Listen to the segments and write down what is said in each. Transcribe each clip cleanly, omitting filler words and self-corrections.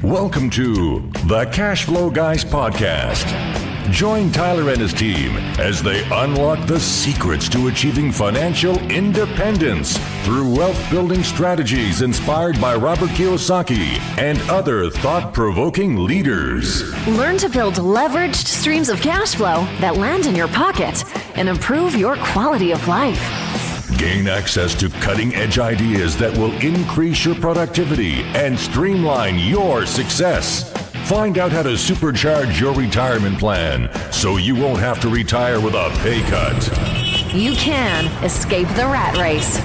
Welcome to the Cash Flow Guys podcast. Join Tyler and his team as they unlock the secrets to achieving financial independence through wealth-building strategies inspired by Robert Kiyosaki and other thought-provoking leaders. Learn to build leveraged streams of cash flow that land in your pocket and improve your quality of life. Gain access to cutting-edge ideas that will increase your productivity and streamline your success. Find out how to supercharge your retirement plan so you won't have to retire with a pay cut. You can escape the rat race.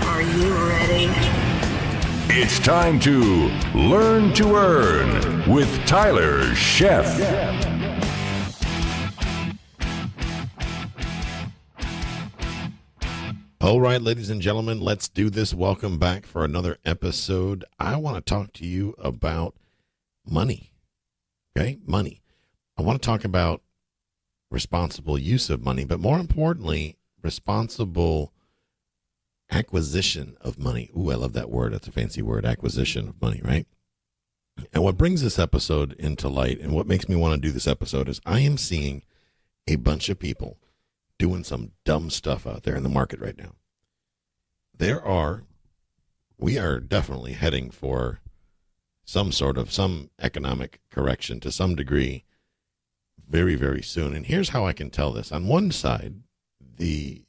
Are you ready? It's time to Learn to Earn with Tyler Sheff. All right, ladies and gentlemen, let's do this. Welcome back for another episode. I want to talk to you about money. Okay, money. I want to talk about responsible use of money, but more importantly, responsible acquisition of money. Ooh, I love that word. That's a fancy word, acquisition of money, right? And what brings this episode into light and what makes me want to do this episode is I am seeing a bunch of people doing some dumb stuff out there in the market right now. We are definitely heading for some economic correction to some degree very, very soon. And here's how I can tell this. On one side, the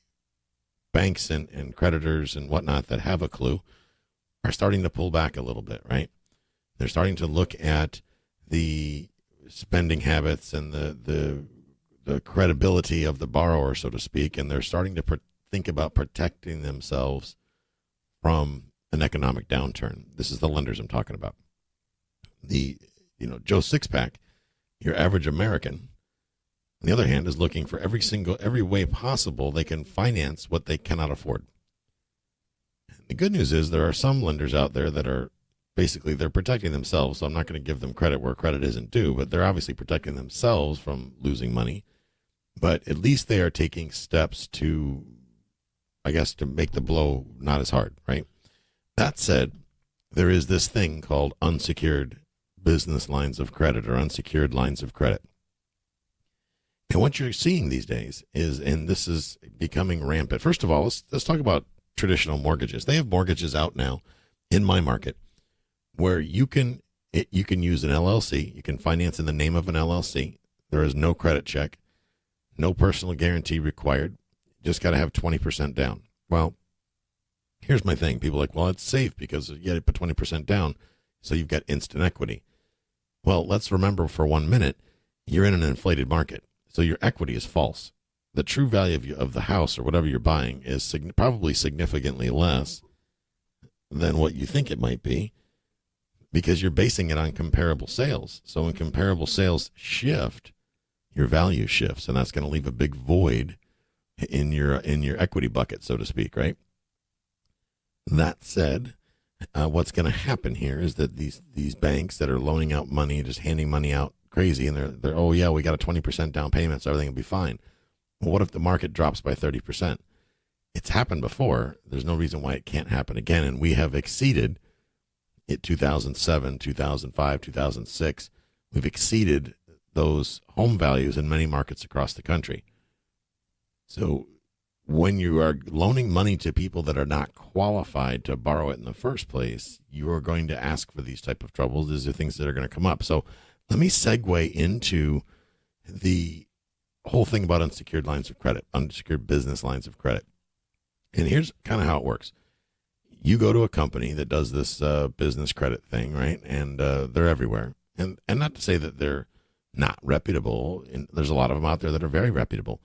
banks and creditors and whatnot that have a clue are starting to pull back a little bit, right? They're starting to look at the spending habits and the credibility of the borrower, so to speak, and they're starting to think about protecting themselves from an economic downturn. This is the lenders I'm talking about. Joe Sixpack, your average American, on the other hand, is looking for every way possible they can finance what they cannot afford. The good news is there are some lenders out there that are basically, they're protecting themselves, so I'm not going to give them credit where credit isn't due, but they're obviously protecting themselves from losing money. But at least they are taking steps to, I guess, to make the blow not as hard, right? That said, there is this thing called unsecured business lines of credit or unsecured lines of credit. And what you're seeing these days is, and this is becoming rampant. First of all, let's talk about traditional mortgages. They have mortgages out now in my market where you can use an LLC. You can finance in the name of an LLC. There is no credit check. No personal guarantee required. Just got to have 20% down. Well, here's my thing. People are like, well, it's safe because you got to put 20% down, so you've got instant equity. Well, let's remember for 1 minute, you're in an inflated market, so your equity is false. The true value of the house or whatever you're buying is probably significantly less than what you think it might be because you're basing it on comparable sales. So when comparable sales shift, your value shifts, and that's going to leave a big void in your equity bucket, so to speak, right? That said, what's going to happen here is that these banks that are loaning out money, just handing money out crazy, and they're oh yeah, we got a 20% down payment, so everything will be fine. Well, what if the market drops by 30%? It's happened before. There's no reason why it can't happen again, and we have exceeded it. 2007, 2005, 2006. We've exceeded those home values in many markets across the country. So when you are loaning money to people that are not qualified to borrow it in the first place, you are going to ask for these type of troubles. These are things that are going to come up. So let me segue into the whole thing about unsecured lines of credit, unsecured business lines of credit. And here's kind of how it works. You go to a company that does this business credit thing, right? And they're everywhere. And not to say that they're not reputable. And there's a lot of them out there that are very reputable.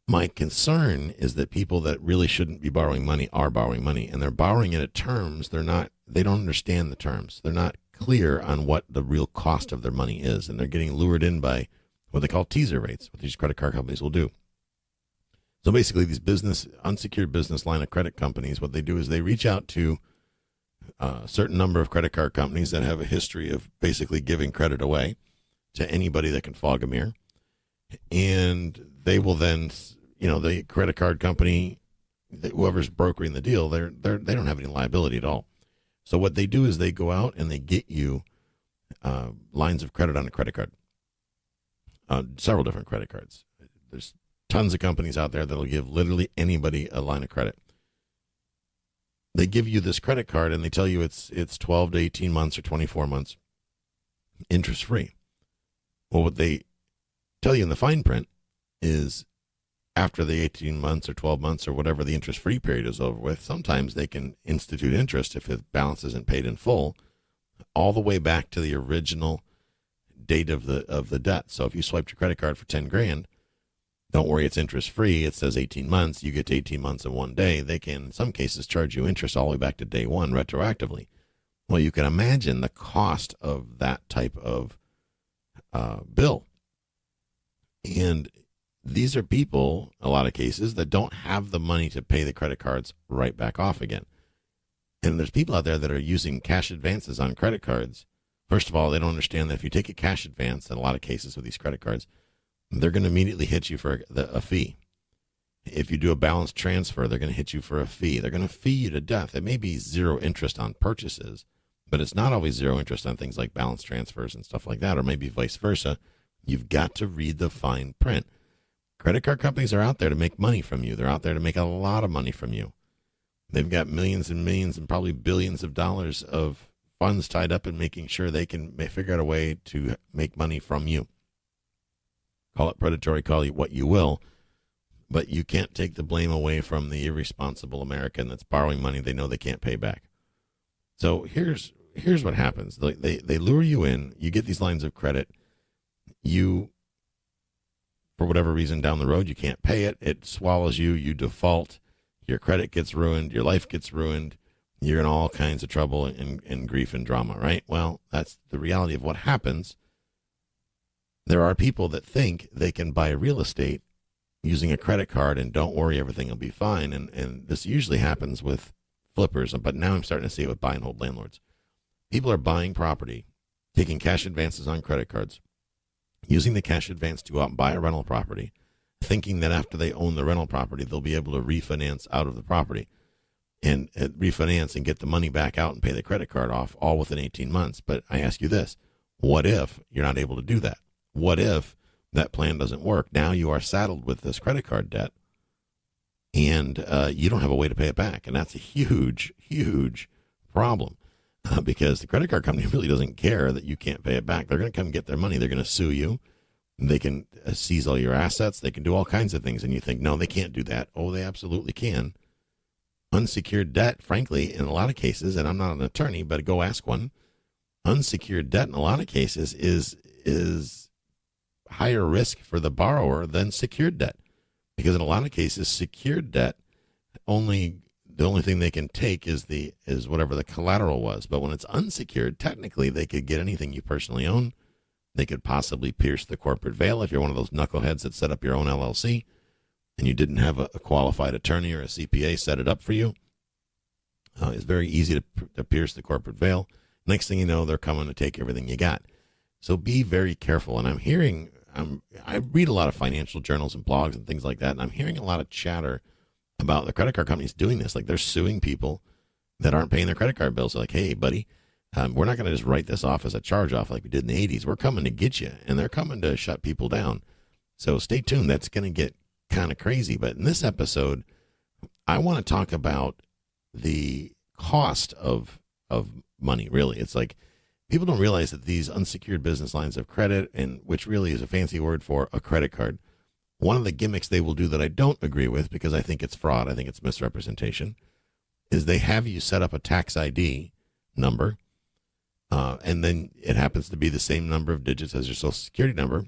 My concern is that people that really shouldn't be borrowing money are borrowing money, and they're borrowing it at terms they don't understand the terms. They're not clear on what the real cost of their money is, and they're getting lured in by what they call teaser rates, what these credit card companies will do. So basically these unsecured business line of credit companies, what they do is they reach out to a certain number of credit card companies that have a history of basically giving credit away to anybody that can fog a mirror. And they will then, the credit card company, whoever's brokering the deal, they don't have any liability at all. So what they do is they go out and they get you lines of credit on a credit card, several different credit cards. There's tons of companies out there that'll give literally anybody a line of credit. They give you this credit card and they tell you it's 12 to 18 months or 24 months interest free. Well, what they tell you in the fine print is after the 18 months or 12 months or whatever the interest free period is over with, sometimes they can institute interest if the balance isn't paid in full, all the way back to the original date of the debt. So if you swiped your credit card for 10 grand, don't worry, it's interest free. It says 18 months. You get to 18 months in one day. They can, in some cases, charge you interest all the way back to day one retroactively. Well, you can imagine the cost of that type of bill. And these are people, a lot of cases, that don't have the money to pay the credit cards right back off again. And there's people out there that are using cash advances on credit cards. First of all, they don't understand that if you take a cash advance, in a lot of cases with these credit cards, they're going to immediately hit you for a fee. If you do a balance transfer, they're going to hit you for a fee. They're going to fee you to death. It may be zero interest on purchases, but it's not always zero interest on things like balance transfers and stuff like that, or maybe vice versa. You've got to read the fine print. Credit card companies are out there to make money from you. They're out there to make a lot of money from you. They've got millions and millions and probably billions of dollars of funds tied up in making sure they can figure out a way to make money from you. Call it predatory, call it what you will, but you can't take the blame away from the irresponsible American that's borrowing money they know they can't pay back. So here's what happens. They lure you in. You get these lines of credit. You, for whatever reason down the road, you can't pay it. It swallows you. You default. Your credit gets ruined. Your life gets ruined. You're in all kinds of trouble and grief and drama, right? Well, that's the reality of what happens. There are people that think they can buy real estate using a credit card and don't worry, everything will be fine. And this usually happens with flippers, but now I'm starting to see it with buy and hold landlords. People are buying property, taking cash advances on credit cards, using the cash advance to go out and buy a rental property, thinking that after they own the rental property, they'll be able to refinance out of the property and refinance and get the money back out and pay the credit card off all within 18 months. But I ask you this, what if you're not able to do that? What if that plan doesn't work? Now you are saddled with this credit card debt and you don't have a way to pay it back. And that's a huge, huge problem because the credit card company really doesn't care that you can't pay it back. They're going to come get their money. They're going to sue you. They can seize all your assets. They can do all kinds of things. And you think, no, they can't do that. Oh, they absolutely can. Unsecured debt, frankly, in a lot of cases, and I'm not an attorney, but go ask one, unsecured debt in a lot of cases is higher risk for the borrower than secured debt, because in a lot of cases, secured debt the only thing they can take is whatever the collateral was. But when it's unsecured, technically they could get anything you personally own. They could possibly pierce the corporate veil if you're one of those knuckleheads that set up your own LLC and you didn't have a qualified attorney or a CPA set it up for you. It's very easy to pierce the corporate veil. Next thing you know, they're coming to take everything you got. So be very careful. And I read a lot of financial journals and blogs and things like that, and I'm hearing a lot of chatter about the credit card companies doing this. Like they're suing people that aren't paying their credit card bills. They're like, hey, buddy, we're not going to just write this off as a charge off like we did in the 80s. We're coming to get you, and they're coming to shut people down. So stay tuned. That's going to get kind of crazy. But in this episode, I want to talk about the cost of money, really. It's like people don't realize that these unsecured business lines of credit, and which really is a fancy word for a credit card, one of the gimmicks they will do that I don't agree with, because I think it's fraud, I think it's misrepresentation, is they have you set up a tax ID number, and then it happens to be the same number of digits as your Social Security number.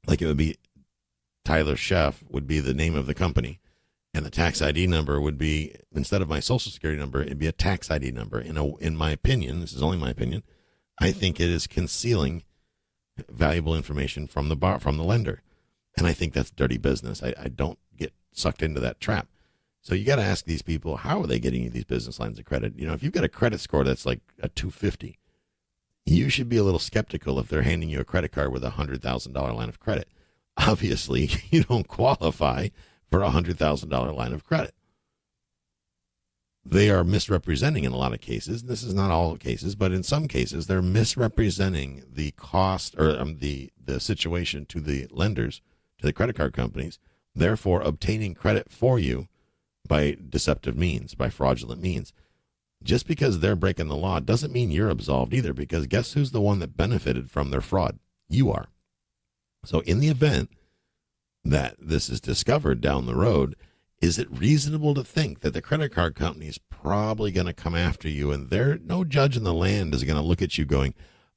Like it would be Tyler Chef would be the name of the company, and the tax ID number would be, instead of my Social Security number, it'd be a tax ID number. In my opinion, this is only my opinion, I think it is concealing valuable information from the lender. And I think that's dirty business. I don't get sucked into that trap. So you got to ask these people, how are they getting you these business lines of credit? You know, if you've got a credit score that's like a 250, you should be a little skeptical if they're handing you a credit card with a $100,000 line of credit. Obviously, you don't qualify for a $100,000 line of credit. they are misrepresenting in a lot of cases. This is not all cases, but in some cases, they're misrepresenting the cost or the situation to the lenders, to the credit card companies, therefore obtaining credit for you by deceptive means, by fraudulent means. Just because they're breaking the law doesn't mean you're absolved either, because guess who's the one that benefited from their fraud? You are. So in the event that this is discovered down the road, is it reasonable to think that the credit card company is probably going to come after you, and no judge in the land is going to look at you going,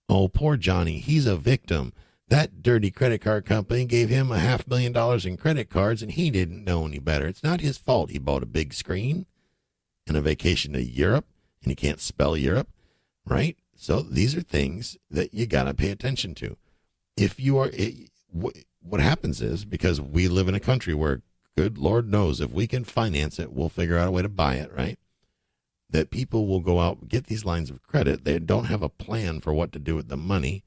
oh, poor Johnny, he's a victim. That dirty credit card company gave him $500,000 in credit cards, and he didn't know any better. It's not his fault. He bought a big screen and a vacation to Europe, and he can't spell Europe, right? So these are things that you got to pay attention to. If you are, what happens is, because we live in a country where, good Lord knows, if we can finance it, we'll figure out a way to buy it, right? That people will go out and get these lines of credit. They don't have a plan for what to do with the money,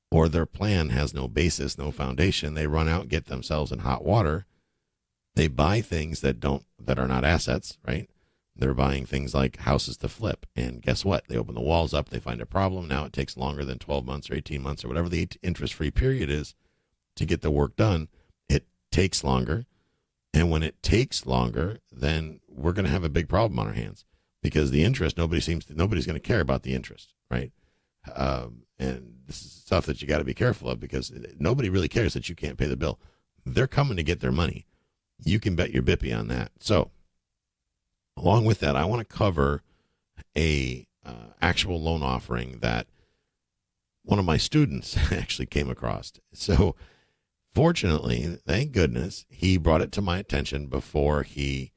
or their plan has no basis, no foundation. They run out and get themselves in hot water. They buy things that are not assets, right? They're buying things like houses to flip. And guess what? They open the walls up. They find a problem. Now it takes longer than 12 months or 18 months or whatever the interest-free period is to get the work done. It takes longer. And when it takes longer, then we're going to have a big problem on our hands, because the interest, nobody's going to care about the interest, right? And this is stuff that you got to be careful of, because nobody really cares that you can't pay the bill. They're coming to get their money. You can bet your bippy on that. So along with that, I want to cover a actual loan offering that one of my students actually came across. So fortunately, thank goodness, he brought it to my attention before he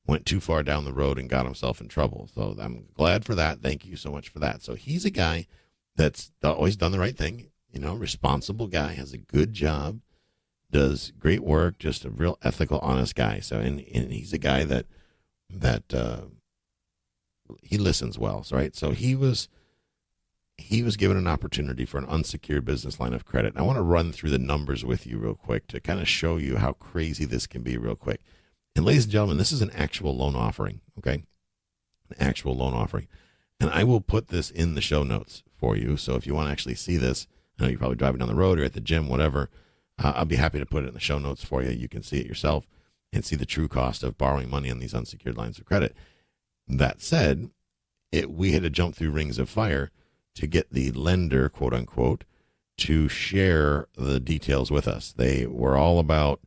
went too far down the road and got himself in trouble. So I'm glad for that. Thank you so much for that. So he's a guy that's always done the right thing, responsible guy, has a good job, does great work, just a real ethical, honest guy. So, and he's a guy that he listens well, right? So he was given an opportunity for an unsecured business line of credit. And I want to run through the numbers with you real quick to kind of show you how crazy this can be real quick. And ladies and gentlemen, this is an actual loan offering, okay? An actual loan offering. And I will put this in the show notes for you. So if you want to actually see this, I know you're probably driving down the road or at the gym, whatever, I'll be happy to put it in the show notes for you. You can see it yourself and see the true cost of borrowing money on these unsecured lines of credit. That said, we had to jump through rings of fire to get the lender, quote unquote, to share the details with us. They were all about,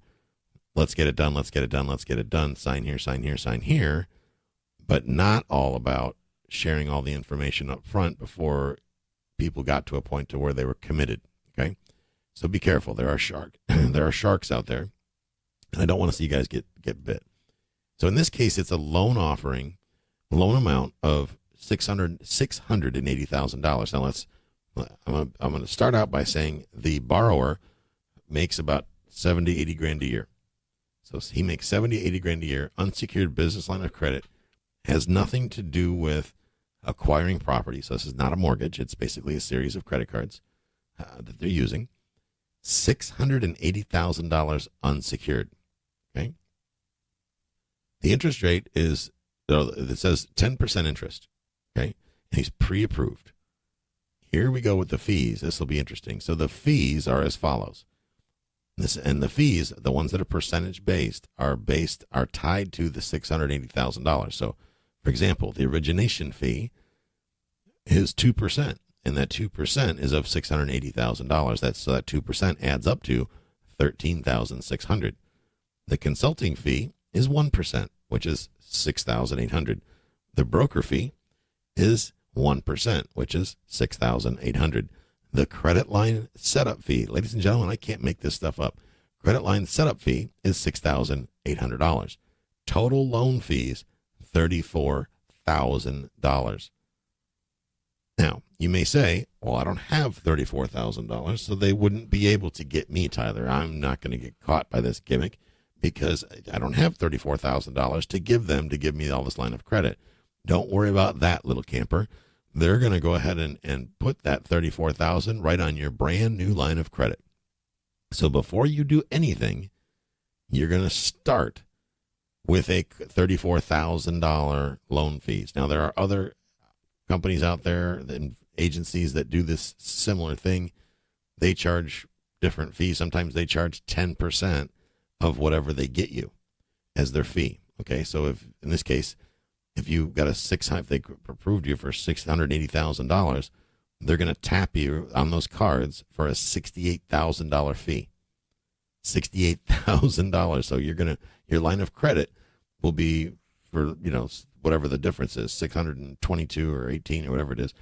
let's get it done, let's get it done, let's get it done, sign here, sign here, sign here, but not all about sharing all the information up front before people got to a point to where they were committed, okay? So be careful. There are sharks out there, and I don't want to see you guys get bit. So in this case, it's a loan offering, loan amount of $680,000. Now I'm going to start out by saying the borrower makes about 70, 80 grand a year. So he makes 70, 80 grand a year, unsecured business line of credit, has nothing to do with acquiring property. So this is not a mortgage. It's basically a series of credit cards that they're using. $680,000 unsecured. Okay. The interest rate is, it says 10% interest. Okay. And he's pre-approved. Here we go with the fees. This will be interesting. So the fees are as follows. And the fees, the ones that are percentage based, are tied to the $680,000. So, for example, the origination fee is 2%, and that 2% is of $680,000. So that 2% adds up to $13,600. The consulting fee is 1%, which is $6,800. The broker fee is 1%, which is $6,800. The credit line setup fee, ladies and gentlemen, I can't make this stuff up. Credit line setup fee is $6,800. Total loan fees, $34,000. Now, you may say, well, I don't have $34,000, so they wouldn't be able to get me, Tyler. I'm not going to get caught by this gimmick because I don't have $34,000 to give them to give me all this line of credit. Don't worry about that, little camper. They're going to go ahead and put that $34,000 right on your brand new line of credit. So before you do anything, you're going to start with a $34,000 loan fees. Now, there are other companies out there and agencies that do this similar thing. They charge different fees. Sometimes they charge 10% of whatever they get you as their fee. Okay, so if in this case, if you got if they approved you for $680,000, they're going to tap you on those cards for a $68,000 fee. $68,000. So your line of credit will be for, whatever the difference is, 622 or 18 or whatever it is.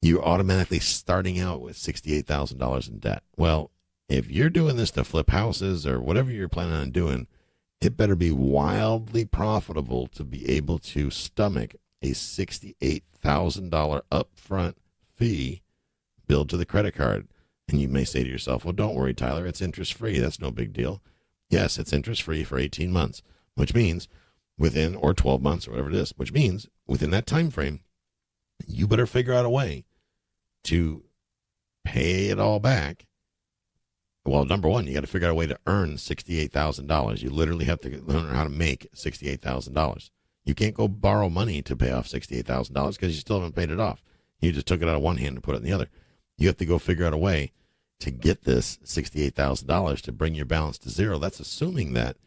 You're automatically starting out with $68,000 in debt. Well, if you're doing this to flip houses or whatever you're planning on doing, it better be wildly profitable to be able to stomach a $68,000 upfront fee billed to the credit card. And you may say to yourself, well, don't worry, Tyler, it's interest-free. That's no big deal. Yes, it's interest-free for 18 months, which means or 12 months or whatever it is, which means within that time frame, you better figure out a way to pay it all back. Well, number one, you got to figure out a way to earn $68,000. You literally have to learn how to make $68,000. You can't go borrow money to pay off $68,000 because you still haven't paid it off. You just took it out of one hand and put it in the other. You have to go figure out a way to get this $68,000 to bring your balance to zero. That's assuming that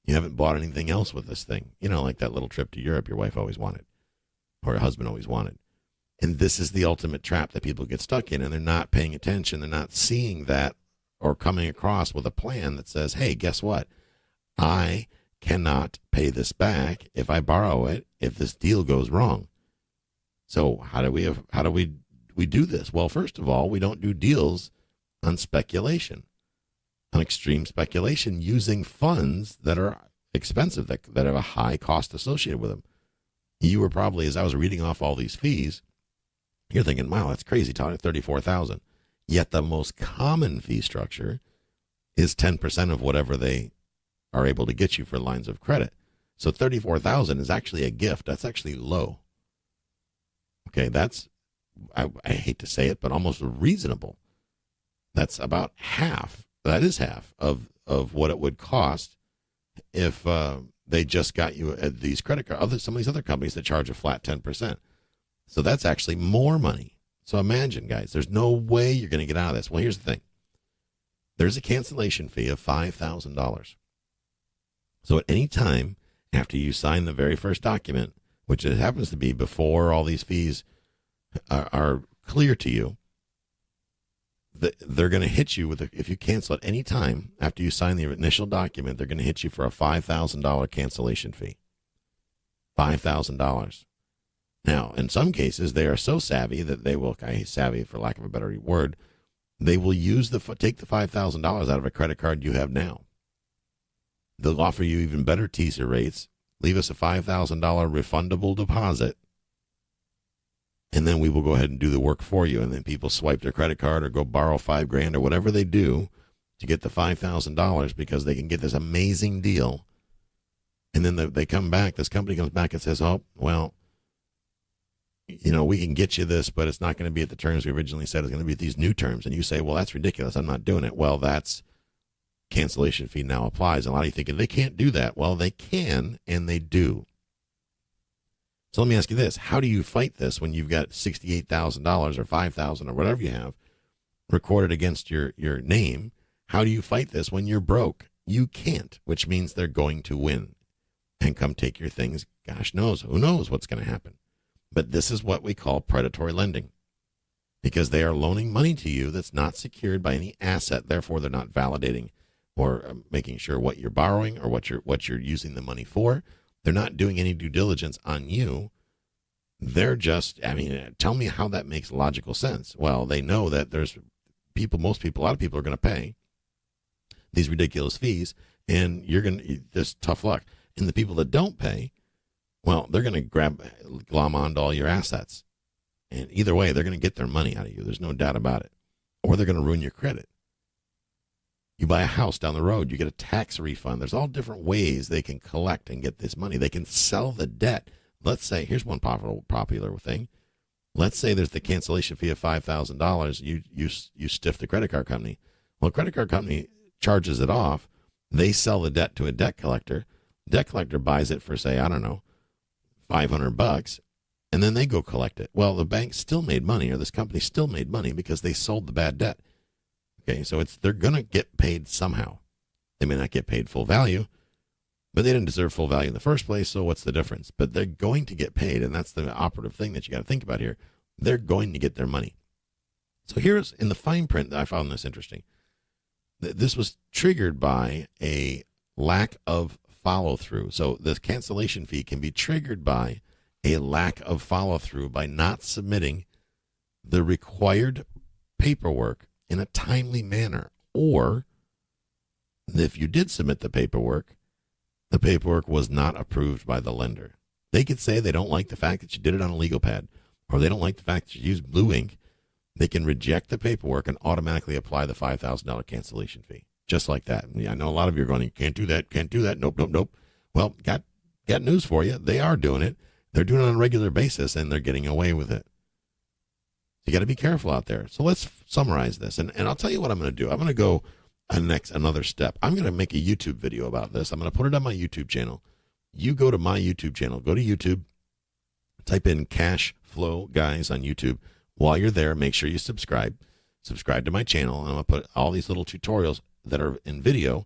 you haven't bought anything else with this thing. Like that little trip to Europe your wife always wanted or your husband always wanted. And this is the ultimate trap that people get stuck in, and they're not paying attention. They're not seeing that or coming across with a plan that says, hey, guess what? I cannot pay this back if I borrow it if this deal goes wrong. So how do we do this? Well, first of all, we don't do deals on speculation, on extreme speculation using funds that are expensive, that have a high cost associated with them. You were probably, as I was reading off all these fees, you're thinking, wow, that's crazy, Tyler, $34,000. Yet the most common fee structure is 10% of whatever they are able to get you for lines of credit. So $34,000 is actually a gift. That's actually low. Okay, that's, I hate to say it, but almost reasonable. That's about half. That is half of what it would cost if they just got you these credit cards. Some of these other companies that charge a flat 10%. So that's actually more money. So imagine, guys, there's no way you're going to get out of this. Well, here's the thing. There's a cancellation fee of $5,000. So at any time after you sign the very first document, which it happens to be before all these fees are clear to you, they're going to hit you with, if you cancel at any time after you sign the initial document, they're going to hit you for a $5,000 cancellation fee. $5,000. Now, in some cases, they are so savvy that they will, savvy for lack of a better word, they will take the $5,000 out of a credit card you have now. They'll offer you even better teaser rates, leave us a $5,000 refundable deposit, and then we will go ahead and do the work for you. And then people swipe their credit card or go borrow $5,000 or whatever they do to get the $5,000 because they can get this amazing deal. And then they come back, this company comes back and says, oh, well, we can get you this, but it's not going to be at the terms we originally said. It's going to be at these new terms. And you say, well, that's ridiculous. I'm not doing it. Well, that's cancellation fee now applies. And a lot of you thinking they can't do that. Well, they can, and they do. So let me ask you this. How do you fight this when you've got $68,000 or $5,000 or whatever you have recorded against your name? How do you fight this when you're broke? You can't, which means they're going to win and come take your things. Gosh knows, who knows what's going to happen. But this is what we call predatory lending, because they are loaning money to you that's not secured by any asset. Therefore, they're not validating or making sure what you're borrowing or what you're using the money for. They're not doing any due diligence on you. They're just, tell me how that makes logical sense. Well, they know that there's a lot of people are going to pay these ridiculous fees, and there's tough luck. And the people that don't pay, well, they're going to glom onto all your assets. And either way, they're going to get their money out of you. There's no doubt about it. Or they're going to ruin your credit. You buy a house down the road, you get a tax refund. There's all different ways they can collect and get this money. They can sell the debt. Let's say, here's one popular thing. Let's say there's the cancellation fee of $5,000. You stiff the credit card company. Well, the credit card company charges it off. They sell the debt to a debt collector. Debt collector buys it for, say, I don't know, $500, and then they go collect it. Well, the bank still made money, or this company still made money because they sold the bad debt. Okay, so they're going to get paid somehow. They may not get paid full value, but they didn't deserve full value in the first place, so what's the difference? But they're going to get paid, and that's the operative thing that you got to think about here. They're going to get their money. So here's, in the fine print, I found this interesting. This was triggered by a lack of follow-through. So the cancellation fee can be triggered by a lack of follow-through by not submitting the required paperwork in a timely manner, or if you did submit the paperwork was not approved by the lender. They could say they don't like the fact that you did it on a legal pad, or they don't like the fact that you used blue ink. They can reject the paperwork and automatically apply the $5,000 cancellation fee, just like that. And I know a lot of you are going, you can't do that. Nope. Well, got news for you. They are doing it. They're doing it on a regular basis, and they're getting away with it. You got to be careful out there. So let's summarize this. And I'll tell you what I'm going to do. I'm going to go another step. I'm going to make a YouTube video about this. I'm going to put it on my YouTube channel. You go to my YouTube channel. Go to YouTube. Type in Cash Flow Guys on YouTube. While you're there, make sure you subscribe. Subscribe to my channel. And I'm going to put all these little tutorials that are in video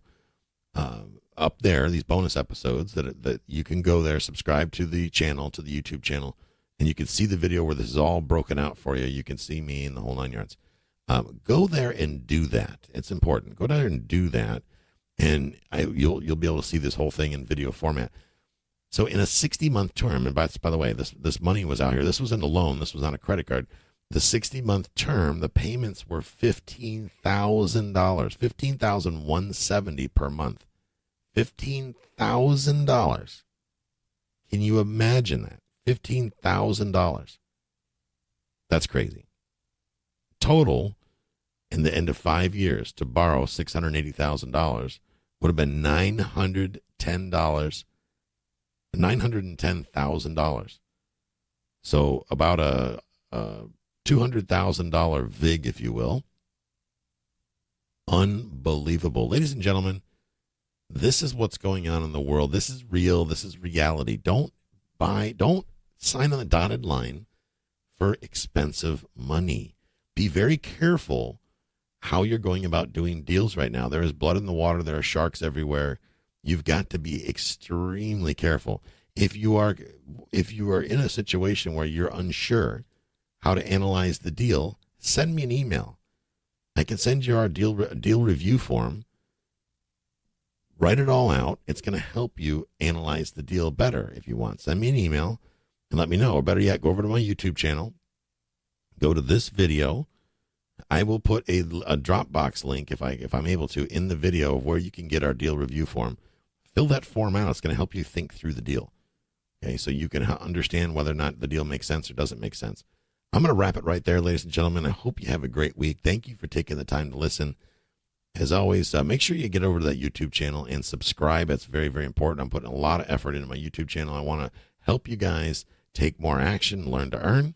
up there, these bonus episodes that you can go there, subscribe to the channel, to the YouTube channel, and you can see the video where this is all broken out for you. You can see me and the whole 9 yards. Go there and do that. It's important. Go there and do that, and you'll be able to see this whole thing in video format. So in a 60-month term, and by the way, this money was out here. This was in a loan. This was on a credit card. The 60-month term, the payments were $15,000, $15,170 per month. $15,000. Can you imagine that? $15,000. That's crazy. Total, in the end of 5 years, to borrow $680,000 would have been $910,000. So about a $200,000 VIG, if you will. Unbelievable. Ladies and gentlemen, this is what's going on in the world. This is real. This is reality. Don't sign on the dotted line for expensive money. Be very careful how you're going about doing deals right now. There is blood in the water. There are sharks everywhere. You've got to be extremely careful. If you are in a situation where you're unsure how to analyze the deal, send me an email. I can send you our deal review form. Write it all out. It's going to help you analyze the deal better if you want. Send me an email and let me know. Or better yet, go over to my YouTube channel. Go to this video. I will put a Dropbox link, if I'm able to, in the video of where you can get our deal review form. Fill that form out. It's going to help you think through the deal. Okay, so you can understand whether or not the deal makes sense or doesn't make sense. I'm going to wrap it right there, ladies and gentlemen. I hope you have a great week. Thank you for taking the time to listen. As always, make sure you get over to that YouTube channel and subscribe. It's very, very important. I'm putting a lot of effort into my YouTube channel. I want to help you guys take more action, learn to earn.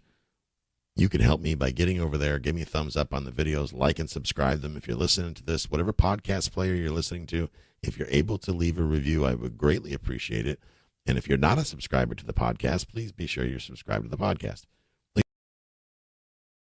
You can help me by getting over there. Give me a thumbs up on the videos, like and subscribe them. If you're listening to this, whatever podcast player you're listening to, if you're able to leave a review, I would greatly appreciate it. And if you're not a subscriber to the podcast, please be sure you're subscribed to the podcast.